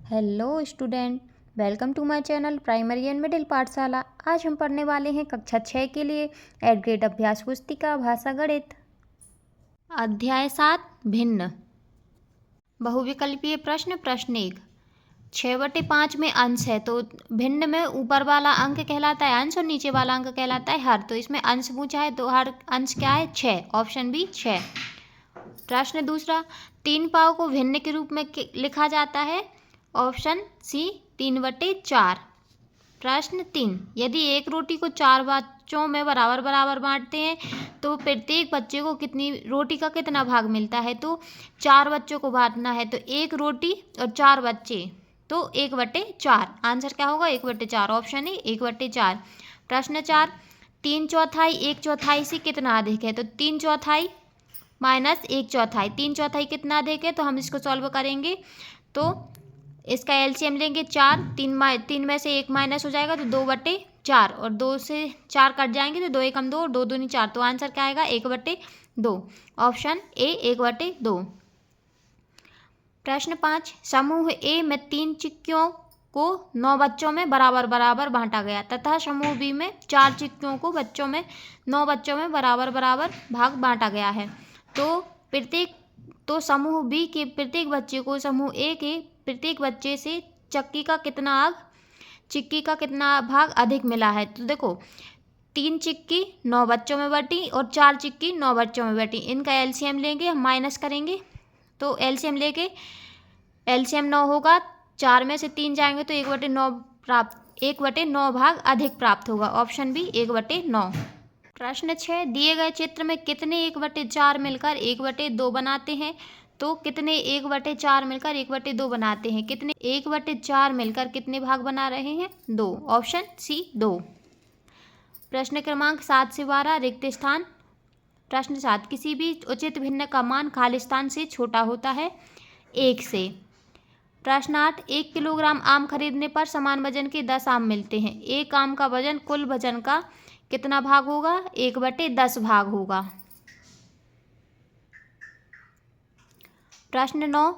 Hello student, welcome to my channel primary and middle पाठशाला। आज हम पढ़ने वाले हैं कक्षा 6 के लिए 8th ग्रेड अभ्यास पुस्तिका भाषा गणित अध्याय 7 भिन्न। बहुविकल्पीय प्रश्न। प्रश्न 1, 6/5 में अंश है तो भिन्न में ऊपर वाला अंक कहलाता है अंश और नीचे वाला अंक कहलाता है हर। तो इसमें अंश पूछा है तो हर अंश क्या है? 6। Option B 6। प्रश्न दूसरा, 3 पाव को भिन्न के रूप में लिखा जाता है। Option C 3/4। प्रश्न 3, यदि एक रोटी को 4 बच्चों में बराबर बराबर बांटते हैं तो प्रत्येक बच्चे को कितनी रोटी का कितना भाग मिलता है? तो 4 बच्चों को बांटना है तो एक रोटी और 4 बच्चे तो 1/4। आंसर क्या होगा? 1/4। Option A 1/4। प्रश्न 4, 3/4 1/4 से कितना अधिक है? तो 3/4 माइनस 1/4। 3/4 कितना अधिक है? तो हम इसको सॉल्व करेंगे तो इसका एलसीएम लेंगे 4। 3 में से 1 माइनस हो जाएगा तो 2/4 और 2 से 4 कट जाएंगे तो 2 एकम 2 और 2 दूनी 4। तो आंसर क्या आएगा? 1/2। Option A 1/2। प्रश्न 5, समूह ए में 3 चिक्कियों को 9 बच्चों में बराबर बराबर बांटा गया तथा समूह बी में 4 चिक्कियों को 9 बच्चों में बराबर बराबर भाग बांटा गया है। तो समूह बी के प्रत्येक बच्चे को समूह ए के प्रत्येक बच्चे से चिक्की का कितना भाग अधिक मिला है? तो देखो 3 चिक्की 9 बच्चों में बटी और 4 चिक्की 9 बच्चों में बटी। इनका एलसीएम लेंगे, हम माइनस करेंगे तो एलसीएम लेके एलसीएम 9 होगा। 4 में से 3 जाएंगे तो 1/9 भाग अधिक प्राप्त होगा। Option B 1/9। प्रश्न 6, दिए गए चित्र में कितने 1/4 मिलकर 1/2 बनाते हैं? तो कितने 1/4 मिलकर 1/2 बनाते हैं? कितने 1/4 मिलकर कितने भाग बना रहे हैं? 2। Option C 2। प्रश्न क्रमांक 7 से 12 रिक्त स्थान। प्रश्न 7, किसी भी उचित भिन्न का मान खाली स्थान से छोटा होता है 1 से। प्रश्न 8, 1 किलोग्राम आम खरीदने पर समान वजन के 10 आम मिलते हैं। एक आम का वजन कुल वजन का कितना भाग होगा? 1/10 भाग होगा। प्रश्न 9,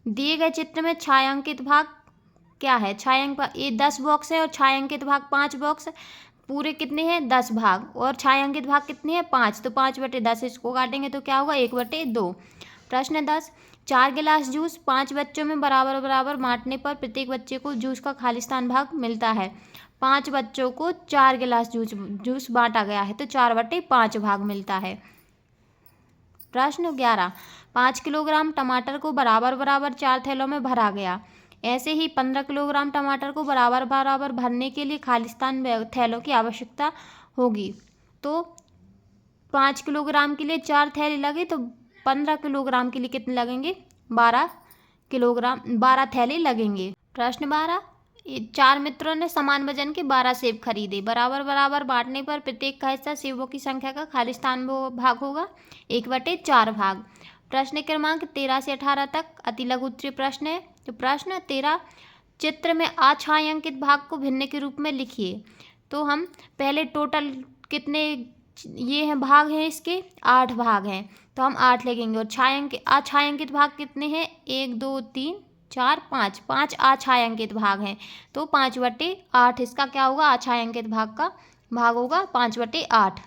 दिए गए चित्र में छायांकित भाग क्या है? ये 10 बॉक्स है और छायांकित भाग 5 बॉक्स है। पूरे कितने हैं? 10 भाग और छायांकित भाग कितने हैं? 5। तो 5/10 इसको काटेंगे तो क्या होगा? 1/2। प्रश्न 10, 4 गिलास जूस 5 बच्चों में बराबर बराबर बांटने पर प्रत्येक बच्चे को जूस का खालिस्तान भाग मिलता है। 5 बच्चों को 4 गिलास जूस बांटा गया है तो 4/5 भाग मिलता है। प्रश्न 11, 5 किलोग्राम टमाटर को बराबर बराबर 4 थैलों में भरा गया। ऐसे ही 15 किलोग्राम टमाटर को बराबर बराबर भरने के लिए खालिस्तान थैलों की आवश्यकता होगी। तो 5 किलोग्राम के लिए 4 थैले लगे तो 15 किलोग्राम के लिए कितने लगेंगे? 12 थैले लगेंगे। प्रश्न 12, 4 मित्रों ने समान वजन के 12 सेब खरीदे। बराबर बराबर बांटने पर प्रत्येक का हिस्सा सेबों की संख्या का खालिस्तान भाग होगा 1/4 भाग। प्रश्न क्रमांक 13 से 18 तक अति लघु उत्तरीय प्रश्न है। तो प्रश्न 13, चित्र में अछायांकित भाग को भिन्न के रूप में लिखिए। तो हम पहले टोटल कितने ये हैं भाग हैं? इसके 8 भाग हैं तो हम 8 लिखेंगे और अछायांकित भाग कितने हैं? 1 2 3 4 5 अछायांकित भाग हैं तो 5/8 इसका क्या होगा? अछायांकित भाग का भाग होगा 5/8।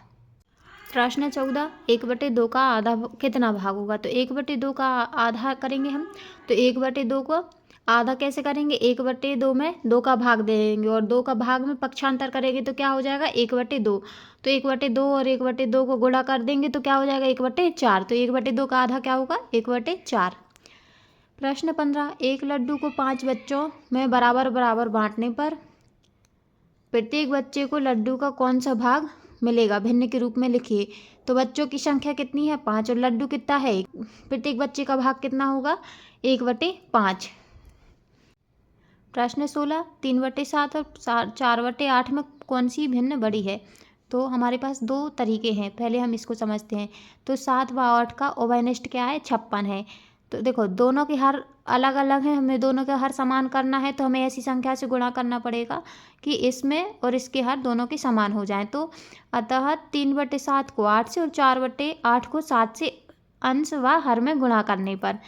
प्रश्न 14, 1/2 का आधा कितना भाग होगा? तो 1/2 का आधा करेंगे हम तो 1/2 को आधा कैसे करेंगे? 1/2 में 2 का भाग दे देंगे और 2 का भाग में पक्षांतर करेंगे तो क्या हो जाएगा? 1/2। तो 1/2 और 1/2 को गुणा कर देंगे तो क्या हो जाएगा? 1/4। तो 1/2 का आधा क्या होगा? 1/4। प्रश्न 15, एक लड्डू को 5 बच्चों में बराबर बराबर बांटने पर प्रत्येक बच्चे को लड्डू का कौन सा भाग मिलेगा? भिन्न के रूप में लिखिए। तो बच्चों की संख्या कितनी है? 5 और लड्डू कितना है? प्रत्येक बच्चे का भाग कितना होगा? 1/5। प्रश्न 16, 3/7 और 4/8 में कौन सी भिन्न बड़ी है? तो हमारे पास 2 तरीके हैं, पहले हम इसको समझते हैं। तो 7 व 8 का उभयनिष्ठ क्या है? 56 है। तो देखो दोनों के हर अलग अलग हैं, हमें दोनों का हर समान करना है तो हमें ऐसी संख्या से गुणा करना पड़ेगा कि इसमें और इसके हर दोनों के समान हो जाएं। तो अतः 3/7 को 8 से और 4/8 को 7 से अंश व हर में गुणा करने पर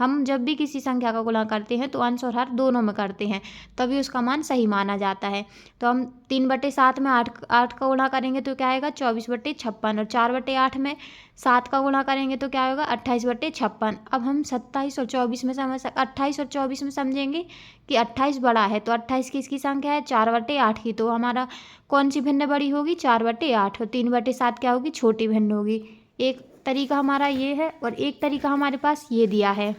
हम जब भी किसी संख्या का गुणा करते हैं तो अंश और हर दोनों में करते हैं, तभी उसका मान सही माना जाता है। तो हम 3/7 में 8 का गुणा करेंगे तो क्या आएगा 24/56, और 4/8 में 7 का गुणा करेंगे तो क्या होगा 28/56। अब हम 27 और 24 में 28 और 24 में समझेंगे कि 28 बड़ा है, तो 28 किसकी संख्या है 4/8 की, तो हमारा कौन सी भिन्न बड़ी होगी 4/8, और 3/7 क्या होगी छोटी भिन्न होगी। एक तरीका हमारा ये है, और एक तरीका हमारे पास ये दिया है,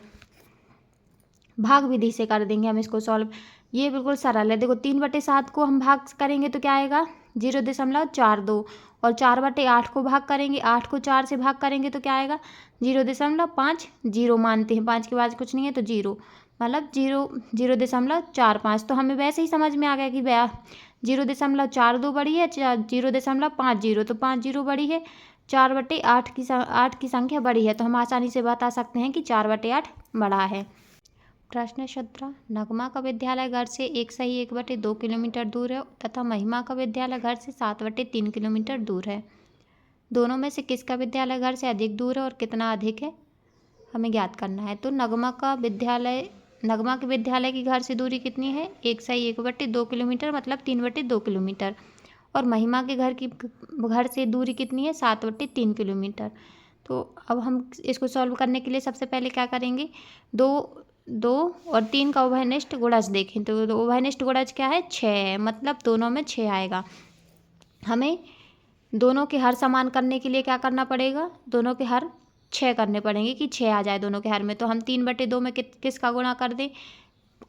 भाग विधि से कर देंगे हम इसको सॉल्व। ये बिल्कुल सरल है। देखो 3/7 को हम भाग करेंगे तो क्या आएगा 0.42, और 4/8 को भाग करेंगे, 8 को 4 से भाग करेंगे तो क्या आएगा 0.50 मानते हैं, 5 के बाद कुछ नहीं है तो 0, मतलब 0.45। तो हमें वैसे ही समझ में आ गया कि 0.42 बड़ी है 0.50, तो 50 बड़ी है, 4/8 की संख्या बड़ी है, तो हम आसानी से बता सकते हैं कि 4/8 बड़ा है। प्रश्न 17, नगमा का विद्यालय घर से 1/2 किलोमीटर दूर है तथा महिमा का विद्यालय घर से 7/3 किलोमीटर दूर है। दोनों में से किसका विद्यालय घर से अधिक दूर है और कितना अधिक है, हमें ज्ञात करना है। तो नगमा के विद्यालय की घर से दूरी कितनी है 1/2 किलोमीटर, मतलब 3/2 किलोमीटर, और महिमा के घर से दूरी कितनी है 7/3 किलोमीटर। तो अब हम इसको सॉल्व करने के लिए सबसे पहले क्या करेंगे, 2 और 3 का उभयनिष्ठ गुणज देखें, तो उभयनिष्ठ गुणज क्या है 6 है, मतलब दोनों में 6 आएगा। हमें दोनों के हर समान करने के लिए क्या करना पड़ेगा, दोनों के हर 6 करने पड़ेंगे कि 6 आ जाए दोनों के हर में। तो हम 3/2 में किसका गुणा कर दें,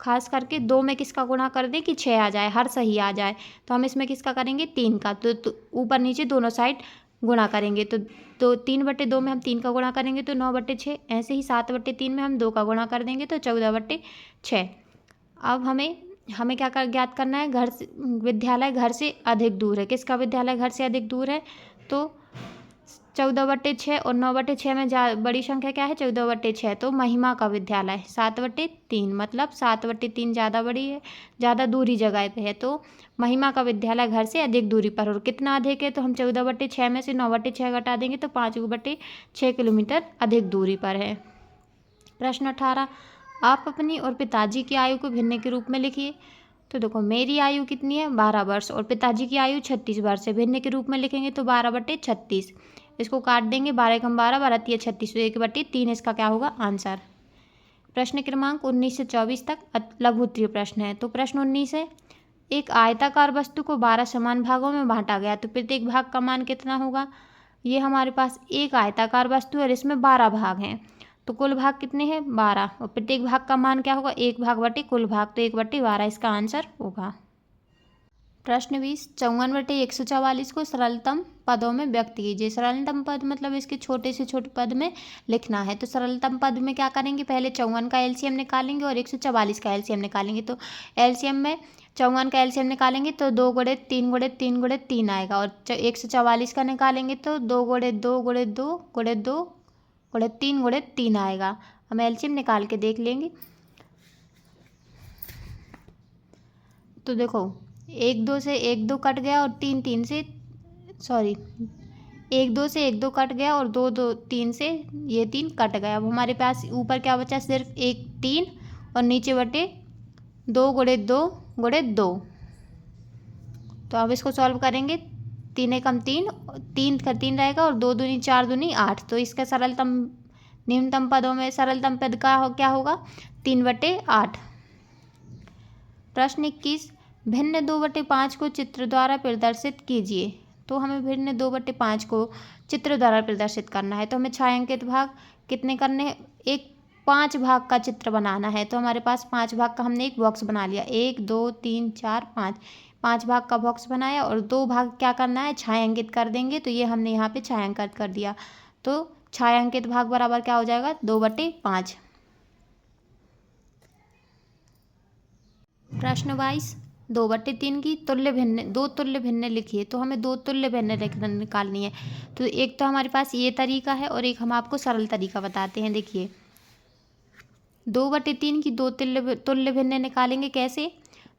खास करके 2 में किसका गुणा कर दें कि 6 आ जाए, हर सही आ जाए। तो हम इसमें किसका करेंगे 3 का, तो ऊपर नीचे दोनों साइड गुणा करेंगे, तो 3/2 में हम 3 का गुणा करेंगे तो 9/6, ऐसे ही 7/3 में हम 2 का गुणा कर देंगे तो 14/6। अब हमें क्या ज्ञात करना है, विद्यालय घर से अधिक दूर है, किसका विद्यालय घर से अधिक दूर है, तो 14/6 और 9/6 में बड़ी संख्या क्या है 14/6, तो महिमा का विद्यालय 7/3, मतलब 7/3 ज़्यादा बड़ी है, ज़्यादा दूरी जगह पे है, तो महिमा का विद्यालय घर से अधिक दूरी पर। और कितना अधिक है, तो हम 14/6 में से 9/6 घटा देंगे तो 5/6 किलोमीटर अधिक दूरी पर है। प्रश्न 18, आप अपनी और पिताजी की आयु को भिन्न के रूप में लिखिए। तो देखो मेरी आयु कितनी है 12 वर्ष और पिताजी की आयु 36 वर्ष है, भिन्न के रूप में लिखेंगे तो 12/36, इसको काट देंगे, 12 कम 12 12 36, तो 1/3 इसका क्या होगा आंसर। प्रश्न क्रमांक 19 से 24 तक लघु उत्तरीय प्रश्न है। तो प्रश्न 19 है, एक आयताकार वस्तु को 12 समान भागों में बांटा गया, तो प्रत्येक भाग का मान कितना होगा। ये हमारे पास एक आयताकार वस्तु है और इसमें 12 भाग हैं, तो कुल भाग कितने हैं 12, और प्रत्येक भाग का मान क्या होगा 1 भाग बटे कुल भाग, तो 1/12 इसका आंसर होगा। प्रश्न 20, 54/144 को सरलतम पदों में व्यक्त कीजिए। सरलतम पद मतलब इसके छोटे से छोटे पद में लिखना है। तो सरलतम पद में क्या करेंगे, पहले 54 का एलसीएम निकालेंगे और 144 का एलसीएम निकालेंगे। तो एलसीएम में 54 का एलसीएम निकालेंगे तो 2 × 3 × 3 × 3 आएगा, और 144 का निकालेंगे तो 2 × 2 × 2 × 2 × 3 × 3 आएगा। हम एलसीएम निकाल के देख लेंगे। तो देखो 1 2 से 1 2 कट गया और 3 3 से 1 2 से 1 2 कट गया और 2 2 3 से ये 3 कट गया। अब हमारे पास ऊपर क्या बचा सिर्फ 1 3 और नीचे बटे 2 × 2 × 2। तो अब इसको सॉल्व करेंगे, 3 कम 3 3 का 3 रहेगा और 2 दूनी 4 दूनी 8, तो इसका न्यूनतम पदों में सरलतम पद का क्या होगा 3/8। प्रश्न 21, भिन्न 2/5 को चित्र द्वारा प्रदर्शित कीजिए। तो हमें भिन्न 2/5 को चित्र द्वारा प्रदर्शित करना है, तो हमें छायांकित भाग कितने करने हैं, एक 5 भाग का चित्र बनाना है। तो हमारे पास 5 भाग का हमने एक बॉक्स बना लिया, 1 2 3 4 5 भाग का बॉक्स बनाया, और 2 भाग क्या करना है छायांकित कर देंगे। तो ये हमने यहाँ पे छायांकित कर दिया, तो छायांकित भाग बराबर क्या हो जाएगा 2/5। प्रश्न 22, 2/3 की दो तुल्य भिन्न लिखिए। तो हमें 2 तुल्य भिन्न निकालनी है। तो एक तो हमारे पास ये तरीका है और एक हम आपको सरल तरीका बताते हैं। देखिए 2/3 की 2 तुल्य भिन्न निकालेंगे कैसे,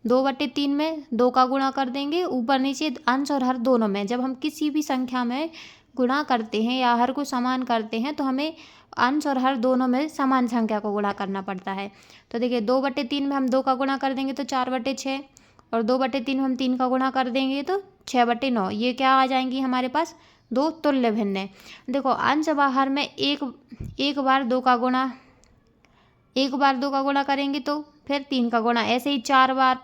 2/3 में 2 का गुणा कर देंगे, ऊपर नीचे अंश और हर दोनों में। जब हम किसी भी संख्या में गुणा करते हैं या हर को समान करते हैं तो हमें अंश और हर दोनों में समान संख्या को गुणा करना पड़ता है। तो देखिए 2/3 में हम 2 का गुणा कर देंगे तो 4/6, और 2/3 में हम 3 का गुणा कर देंगे तो 6/9। ये क्या आ जाएंगी हमारे पास, दो तुल्य भिन्न। देखो अंश व हर में एक बार 2 का गुणा करेंगे तो फिर 3 का गुणा, ऐसे ही 4 बार,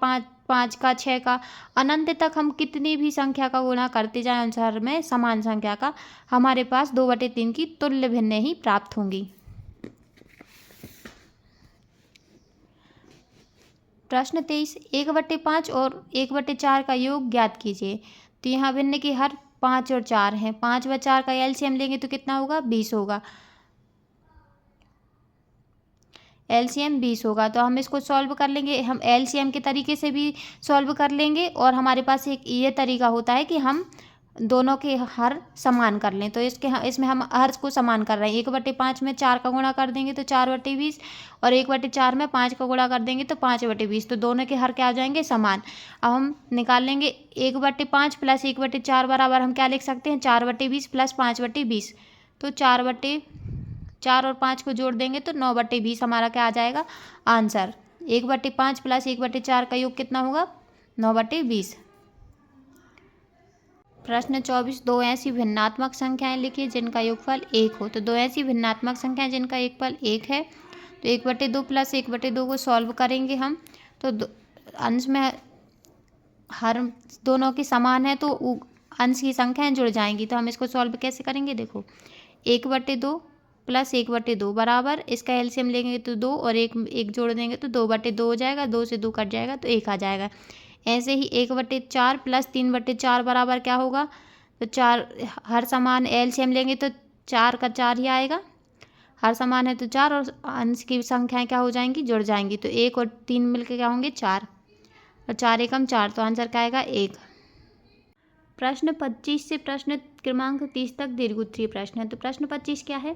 5 का, 6 का, अनंत तक हम कितनी भी संख्या का गुणा करते जाएं अंश हर में समान संख्या का, हमारे पास 2/3 की तुल्य भिन्न ही प्राप्त होंगी। प्रश्न 23, 1/5 और 1/4 का योग ज्ञात कीजिए। तो यहाँ भिन्न की हर 5 और 4 हैं। 5 व 4 का एलसीएम लेंगे तो कितना होगा, 20 होगा। एलसीएम 20 होगा। तो हम इसको सॉल्व कर लेंगे। हम एलसीएम के तरीके से भी सॉल्व कर लेंगे, और हमारे पास एक ये तरीका होता है कि हम दोनों के हर समान कर लें। तो इसमें हम हर को समान कर रहे हैं। 1/5 में 4 का गुणा कर देंगे तो 4/20, और 1/4 में 5 का गुणा कर देंगे तो 5/20। तो दोनों के हर क्या आ जाएंगे, समान। अब हम निकाल लेंगे 1/5 प्लस 1/4 बराबर हम क्या लिख सकते हैं, 4/20 प्लस 5/20। तो 4 और 5 को जोड़ देंगे तो 9/20 हमारा क्या आ जाएगा, आंसर। 1/5 प्लस 1/4 का योग कितना होगा, 9/20। प्रश्न 24, दो ऐसी भिन्नात्मक संख्याएं लिखिए जिनका योगफल 1 हो। तो दो ऐसी भिन्नात्मक संख्याएं जिनका योगफल 1 है, तो 1/2 प्लस 1/2 को सॉल्व करेंगे हम। तो अंश में हर दोनों के समान है तो अंश की संख्याएं जुड़ जाएंगी। तो हम इसको सॉल्व कैसे करेंगे, देखो 1/2 प्लस 1/2 बराबर, इसका एलसीएम लेंगे तो 2, और एक जोड़ देंगे तो 2/2 हो जाएगा। 2 से 2 कट जाएगा तो 1 आ जाएगा। ऐसे ही 1/4 प्लस 3/4 बराबर क्या होगा, तो 4 हर समान, एलसीएम लेंगे तो 4 का 4 ही आएगा। हर समान है तो 4, और अंश की संख्याएं क्या हो जाएंगी, जुड़ जाएंगी। तो 1 और 3 मिलकर क्या होंगे, 4, और 4 एकम 4, तो आंसर क्या आएगा, 1। प्रश्न 25 से प्रश्न क्रमांक 30 तक दीर्घोत्तरीय प्रश्न है। तो प्रश्न 25 क्या है,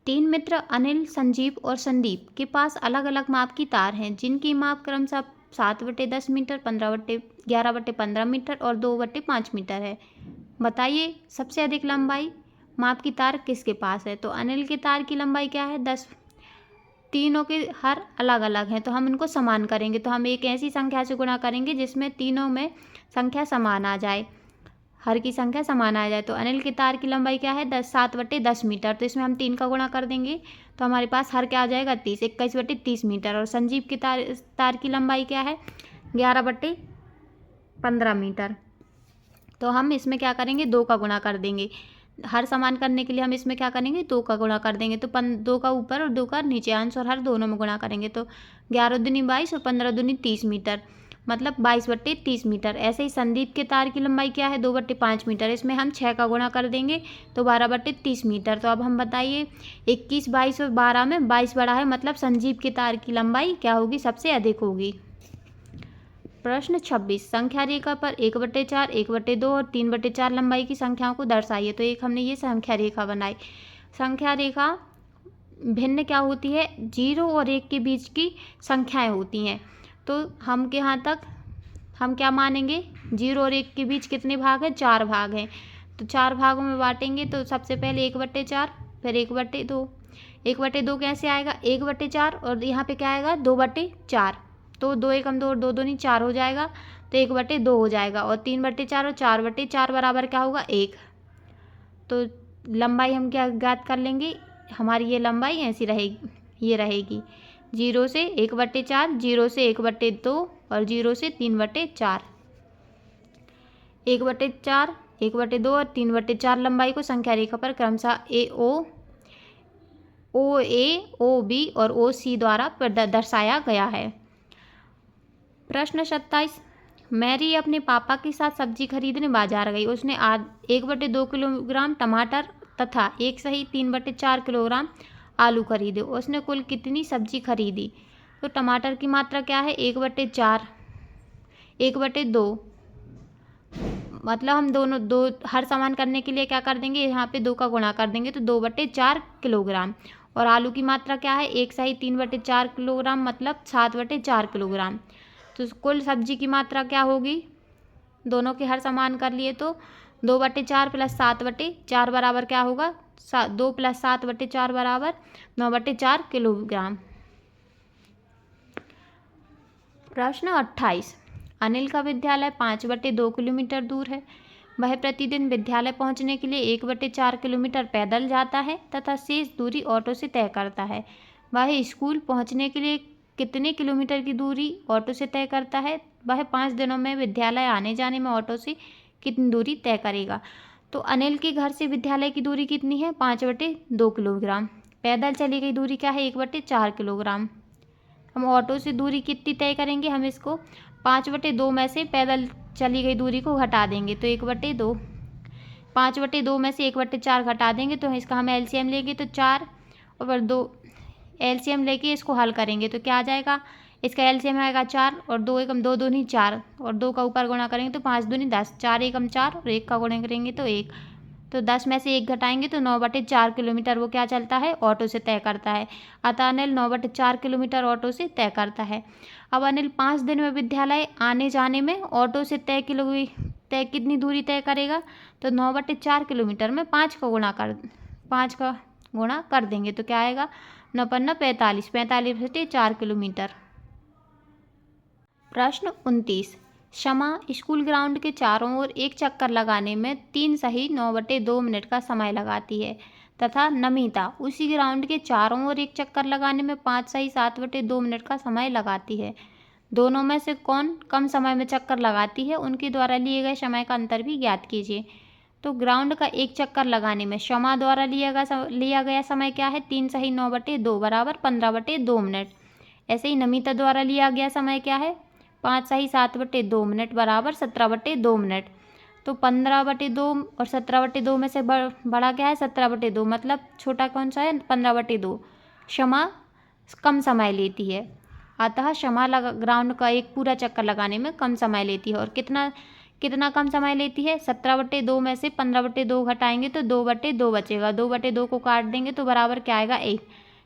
3 मित्र अनिल, संजीव और संदीप के पास अलग अलग माप की तार हैं, जिनकी माप क्रमशः 7/10 मीटर, 11/15 मीटर और 2/5 मीटर है। बताइए सबसे अधिक लंबाई माप की तार किसके पास है। तो अनिल की तार की लंबाई क्या है, 10। तीनों के हर अलग अलग हैं तो हम इनको समान करेंगे। तो हम एक ऐसी संख्या से गुणा करेंगे जिसमें तीनों में संख्या समान आ जाए, हर की संख्या समान आ जाए। तो अनिल की तार की लंबाई क्या है, 7/10 मीटर। तो इसमें हम 3 का गुणा कर देंगे तो हमारे पास हर क्या आ जाएगा, 30, 21/30 मीटर। और संजीव की तार की लंबाई क्या है, 11/15 मीटर। तो हम इसमें क्या करेंगे, 2 का गुणा कर देंगे। हर समान करने के लिए हम इसमें क्या करेंगे, 2 का गुणा कर देंगे। तो 2 का ऊपर और 2 का नीचे, अंश और हर दोनों में गुणा करेंगे। तो 11 दूनी 22 और 15 दूनी 30 मीटर, मतलब 22/30 मीटर। ऐसे ही संदीप के तार की लंबाई क्या है, 2/5 मीटर। इसमें हम 6 का गुणा कर देंगे तो 12/30 मीटर। तो अब हम बताइए 21, 22 और 12 में 22 बड़ा है, मतलब संजीव के तार की लंबाई क्या होगी, सबसे अधिक होगी। प्रश्न 26, संख्या रेखा पर 1/4, 1/2 और 3/4 लंबाई की संख्याओं को दर्शाइए। तो एक हमने ये संख्या रेखा बनाई। संख्या रेखा भिन्न क्या होती है, 0 और 1 के बीच की संख्याएं होती हैं। तो हम के यहाँ तक हम क्या मानेंगे, 0 और 1 के बीच कितने भाग हैं, 4 भाग हैं। तो 4 भागों में बांटेंगे। तो सबसे पहले 1/4, फिर 1/2। 1/2 कैसे आएगा, 1/4, और यहाँ पे क्या आएगा, 2/4। तो 2 एकम 2 और 2 दूनी 4 हो जाएगा, तो 1/2 हो जाएगा। और 3/4 और 4/4 बराबर क्या होगा, 1। तो लंबाई हम क्या ज्ञात कर लेंगे, हमारी ये लंबाई ऐसी रहेगी, ये रहेगी 0 से 1/4, 0 से 1/2 और 0 से 3/4। 1/4, 1/2 और 3/4 लंबाई को संख्या रेखा पर क्रमशः OA, OB और OC द्वारा दर्शाया गया है। प्रश्न 27, मैरी अपने पापा के साथ सब्जी खरीदने बाजार गई। उसने 1/2 किलोग्राम टमाटर तथा 1 सही 3/4 किलोग्राम आलू खरीदे। उसने कुल कितनी सब्जी खरीदी। तो टमाटर की मात्रा क्या है, 1/4, 1/2, मतलब हम दोनों दो हर समान करने के लिए क्या कर देंगे, यहाँ पे 2 का गुणा कर देंगे तो 2/4 किलोग्राम। और आलू की मात्रा क्या है, 1 सही 3/4 किलोग्राम, मतलब 7/4 किलोग्राम। तो कुल सब्जी की मात्रा क्या होगी, दोनों के हर समान कर लिए तो 2/4 प्लस 7/4 बराबर क्या होगा, 2 + 7/4 बराबर 9/4 किलोग्राम। प्रश्न 28। अनिल का विद्यालय 5/2 किलोमीटर दूर है। वह प्रतिदिन विद्यालय पहुंचने के लिए 1/4 किलोमीटर पैदल जाता है तथा शेष दूरी ऑटो से तय करता है। वह स्कूल पहुंचने के लिए कितने किलोमीटर की दूरी ऑटो से तय करता है? वह 5 दिनों में विद्यालय आने जाने में ऑटो से कितनी दूरी तय करेगा? तो अनिल के घर से विद्यालय की दूरी कितनी है? 5/2 किलोग्राम। पैदल चली गई दूरी क्या है? 1/4 किलोग्राम। हम ऑटो से दूरी कितनी तय करेंगे? हम इसको 5/2 में से पैदल चली गई दूरी को घटा देंगे तो 1/2। 5/2 में से 1/4 घटा देंगे तो इसका हम एलसीएम लेंगे तो 4 और 2 एलसीएम लेके इसको हल करेंगे तो क्या आ जाएगा? इसका एलसीएम आएगा 4 और 2 एकम 2 दूनी 4 और 2 का ऊपर गुणा करेंगे तो 5 दूनी 10, 4 एकम 4 और 1 का गुणा करेंगे तो 1। तो 10 में से 1 घटाएंगे तो 9/4 किलोमीटर वो क्या चलता है? ऑटो से तय करता है। अतः अनिल 9/4 किलोमीटर ऑटो से तय करता है। अब अनिल 5 दिन में विद्यालय आने जाने में ऑटो से तय कितनी दूरी तय करेगा? तो 9/4 किलोमीटर में 5 का गुणा कर देंगे तो क्या आएगा? 9 × 45, 45/4 किलोमीटर। प्रश्न 29। शमा स्कूल ग्राउंड के चारों ओर एक चक्कर लगाने में 3 सही 9/2 मिनट का समय लगाती है तथा नमिता उसी ग्राउंड के चारों ओर एक चक्कर लगाने में 5 सही 7/2 मिनट का समय लगाती है। दोनों में से कौन कम समय में चक्कर लगाती है? उनके द्वारा लिए गए समय का अंतर भी ज्ञात कीजिए। तो ग्राउंड का एक चक्कर लगाने में शमा द्वारा लिया गया समय क्या है? 3 सही 9/2 बराबर 15/2 मिनट। ऐसे ही नमिता द्वारा लिया गया समय क्या है? 5 सही 7/2 मिनट बराबर 17/2 मिनट। तो 15/2 और 17/2 में से बड़ा क्या है? 17/2, मतलब छोटा कौन सा है? 15/2। शमा कम समय लेती है, अतः शमा ग्राउंड का एक पूरा चक्कर लगाने में कम समय लेती है। और कितना कम समय लेती है? 17/2 में से 15/2 घटाएंगे तो 2/2 बचेगा। 2/2 को काट देंगे तो बराबर क्या आएगा? 1।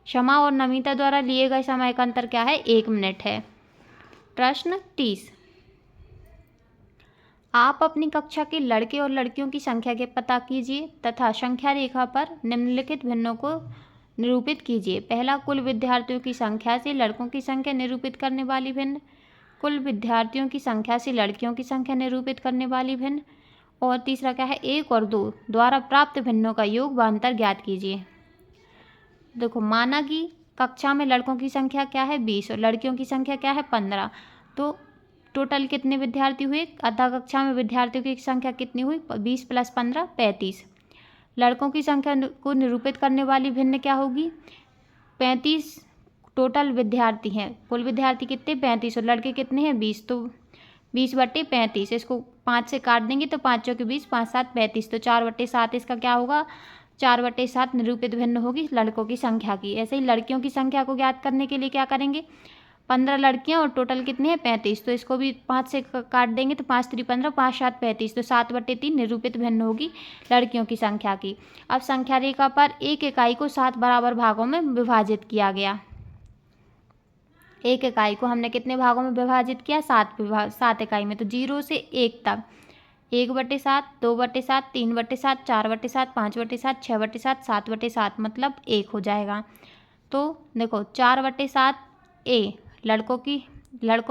शमा और नमिता द्वारा लिए गए समय का अंतर क्या है? 1 मिनट है। प्रश्न 30। आप अपनी कक्षा के लड़के और लड़कियों की संख्या के पता कीजिए तथा संख्या रेखा पर निम्नलिखित भिन्नों को निरूपित कीजिए। पहला, कुल विद्यार्थियों की संख्या से लड़कों की संख्या निरूपित करने वाली भिन्न। कुल विद्यार्थियों की संख्या से लड़कियों की संख्या निरूपित करने वाली भिन्न। और तीसरा क्या है? 1 और 2 द्वारा प्राप्त भिन्नों का योग व अंतर ज्ञात कीजिए। देखो, माना कि कक्षा में लड़कों की संख्या क्या है? 20 और लड़कियों की संख्या क्या है? 15। तो टोटल कितने विद्यार्थी हुए? अतः कक्षा में विद्यार्थियों की संख्या कितनी हुई? 20 + 15 35। लड़कों की संख्या को निरूपित करने वाली भिन्न क्या होगी? 35 टोटल विद्यार्थी हैं। कुल विद्यार्थी कितने? 35 और लड़के कितने हैं? 20। तो 20/35, इसको 5 से काट देंगे तो 5 चौके 20, 5 7 35। तो 4/7 इसका क्या होगा? 4/7 निरूपित भिन्न होगी लड़कों की संख्या की। ऐसे ही लड़कियों की संख्या को ज्ञात करने के लिए क्या करेंगे? 15 लड़कियां और टोटल कितने हैं? 35। तो इसको भी 5 से काट देंगे तो 5 3 15, 5 7 35। तो 7/3 निरूपित भिन्न होगी लड़कियों की संख्या की। अब संख्या रेखा पर एक इकाई को 7 बराबर भागों में विभाजित किया गया। एक इकाई को हमने कितने भागों में विभाजित किया? 7 इकाई में। तो 0 से 1 तक 1/7, 2/7, 3/7, 4/7, 5/7, 6/7, 7/7, मतलब 1 हो जाएगा। तो देखो, 4/7 A लड़कों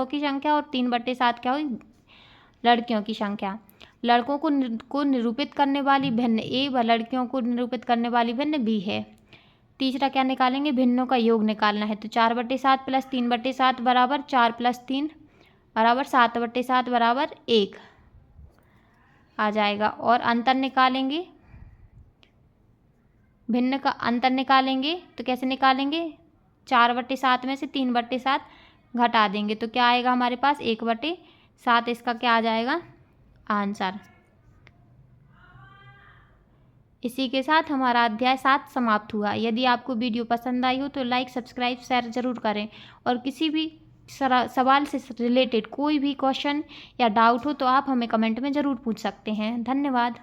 की संख्या और 3/7 क्या हुई? लड़कियों की संख्या। लड़कों को निरूपित करने वाली भिन्न A व लड़कियों को निरूपित करने वाली भिन्न B है। तीसरा क्या निकालेंगे? भिन्नों का योग निकालना है। तो 4/7 + 3/7 बराबर 4 + 3 बराबर 7/7 बराबर 1 आ जाएगा। और अंतर निकालेंगे, भिन्न का अंतर निकालेंगे तो कैसे निकालेंगे? 4/7 में से 3/7 घटा देंगे तो क्या आएगा हमारे पास? 1/7। इसका क्या आ जाएगा? आंसर। इसी के साथ हमारा अध्याय 7 समाप्त हुआ। यदि आपको वीडियो पसंद आई हो तो लाइक, सब्सक्राइब, शेयर ज़रूर करें। और किसी भी सवाल से रिलेटेड कोई भी क्वेश्चन या डाउट हो तो आप हमें कमेंट में ज़रूर पूछ सकते हैं। धन्यवाद।